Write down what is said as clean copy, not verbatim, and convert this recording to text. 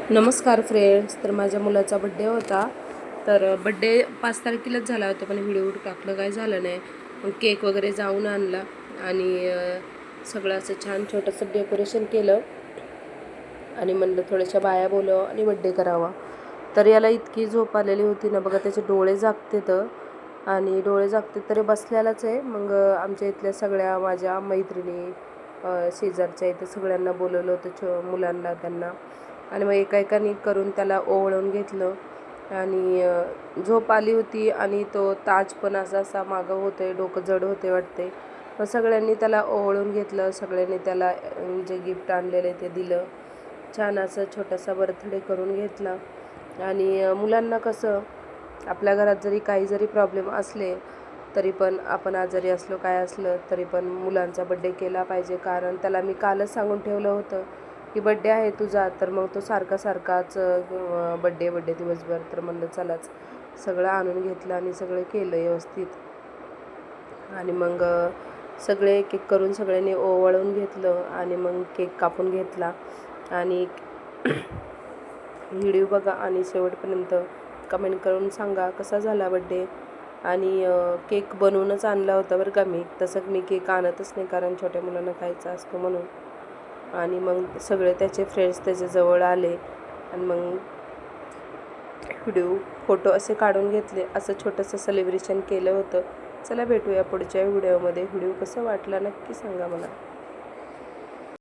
नमस्कार फ्रेंड्स. तर माझ्या मुलाचा बड्डे होता. तर बड्डे 5 तारखेलाच झाला होता, पण व्हिडिओ टाकलं काय झालं नाही. मग केक वगैरे जाऊन आणला आणि सगळं असं छान छोटंसं डेकोरेशन केलं आणि म्हणलं थोड्याशा बाया बोलव आणि बड्डे करावा. तर याला इतकी झोप आलेली होती ना बघा, त्याचे डोळे जागते तर आणि डोळे जागते तरी बसलेलाच आहे. मग आमच्या इथल्या सगळ्या माझ्या मैत्रिणी शेजारच्या इथे सगळ्यांना बोलवलं होतं, मुलांना त्यांना. आणि मग एकाएकाने करून त्याला ओवाळून घेतलं आणि झोप आली होती आणि तो ताज पण असा मागं होते, डोकं जड होते वाटते. मग सगळ्यांनी त्याला ओवाळून घेतलं, सगळ्यांनी त्याला जे गिफ्ट आणलेले ते दिलं. छान असं छोटासा बर्थडे करून घेतला. आणि मुलांना कसं आपल्या घरात जरी काही जरी प्रॉब्लेम असले तरी पण आपण आजारी असलो काय असलं तरी पण मुलांचा बड्डे केला पाहिजे. कारण त्याला मी कालच सांगून ठेवलं होतं की बड्डे आहे तुझा. तर मग तो सारखाच बड्डे दिवसभर. तर म्हणलं चलाच सगळं आणून घेतलं आणि सगळं केलं व्यवस्थित. आणि मग सगळे केक करून सगळ्यांनी ओवाळून घेतलं आणि मग केक कापून घेतला. आणि व्हिडिओ बघा आणि शेवटपर्यंत कमेंट करून सांगा कसा झाला बड्डे. आणि केक बनवूनच आणला होता बरं का मी. तसं मी केक आणतच नाही, कारण छोट्या मुलांना खायचा असतो म्हणून. आणि मग सगळे त्याचे फ्रेंड्स त्याच्याजवळ आले आणि मग फोटो असे काढून घेतले. असं छोटंसं सेलिब्रेशन केलं होतं. चला भेटूया पुढच्या व्हिडिओमध्ये. व्हिडिओ कसा वाटला नक्की सांगा मला.